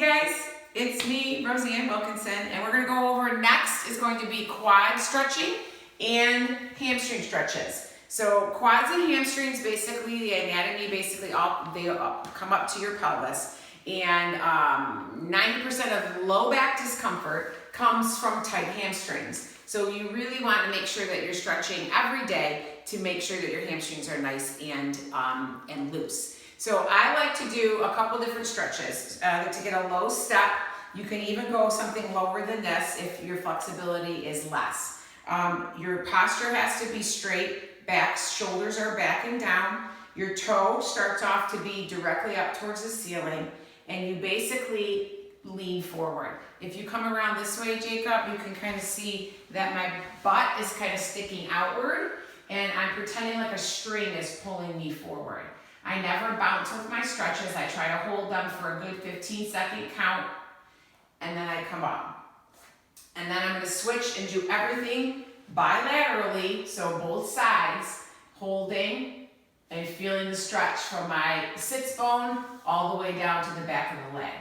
guys, it's me, Roseanne Wilkinson, and we're going to go over next is going to be quad stretching and hamstring stretches. So quads and hamstrings, basically the anatomy, they come up to your pelvis, and 90% of low back discomfort comes from tight hamstrings. So you really want to make sure that you're stretching every day to make sure that your hamstrings are nice and loose. So I like to do a couple different stretches to get a low step. You can even go something lower than this if your flexibility is less. Your posture has to be straight, back, shoulders are back and down. Your toe starts off to be directly up towards the ceiling, and you basically lean forward. If you come around this way, Jacob, you can kind of see that my butt is kind of sticking outward, and I'm pretending like a string is pulling me forward. I never bounce with my stretches. I try to hold them for a good 15-second count, and then I come up. And then I'm going to switch and do everything bilaterally, so both sides, holding and feeling the stretch from my sits bone all the way down to the back of the leg.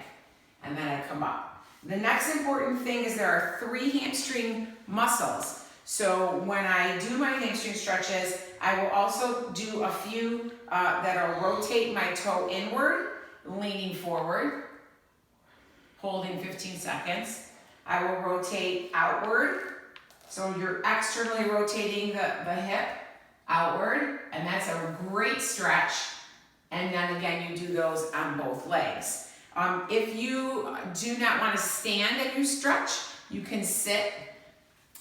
And then I come up. The next important thing is there are 3 hamstring muscles. So when I do my hamstring stretches, I will also do a few that'll rotate my toe inward, leaning forward, holding 15 seconds. I will rotate outward. So you're externally rotating the hip outward, and that's a great stretch. And then again, you do those on both legs. If you do not want to stand and you stretch, you can sit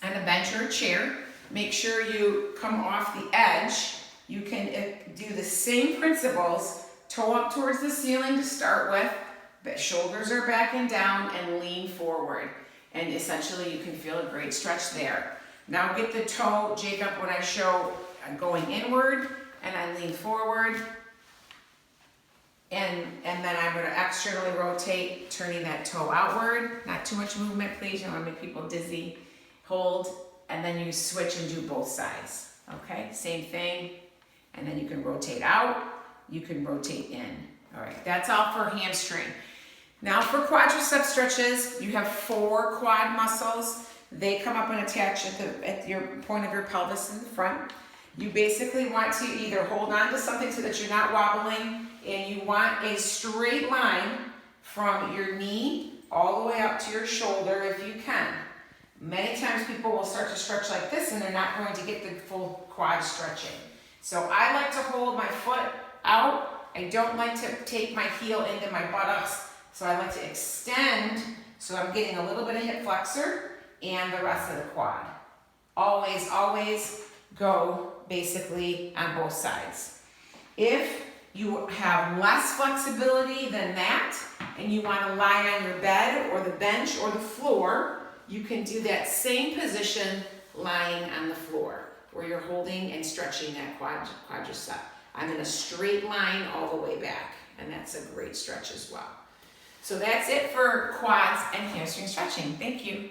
on a bench or a chair. Make sure you come off the edge. You can do the same principles, toe up towards the ceiling to start with, but shoulders are back and down, and lean forward. And essentially you can feel a great stretch there. Now get the toe, Jacob, when I show going inward and I lean forward, and then I'm going to externally rotate, turning that toe outward. Not too much movement, please. You don't want to make people dizzy. Hold, and then you switch and do both sides. Okay, same thing. And then you can rotate out, you can rotate in. All right, that's all for hamstring. Now for quadricep stretches, you have 4 quad muscles. They come up and attach at your point of your pelvis in the front. You basically want to either hold on to something so that you're not wobbling, and you want a straight line from your knee all the way up to your shoulder if you can. Many times people will start to stretch like this and they're not going to get the full quad stretching. So I like to hold my foot out. I don't like to take my heel into my buttocks. So I like to extend, so I'm getting a little bit of hip flexor and the rest of the quad. Always, always go basically on both sides. If you have less flexibility than that, and you want to lie on your bed or the bench or the floor, you can do that same position lying on the floor, where you're holding and stretching that quadricep. I'm in a straight line all the way back, and that's a great stretch as well. So that's it for quads and hamstring stretching. Thank you.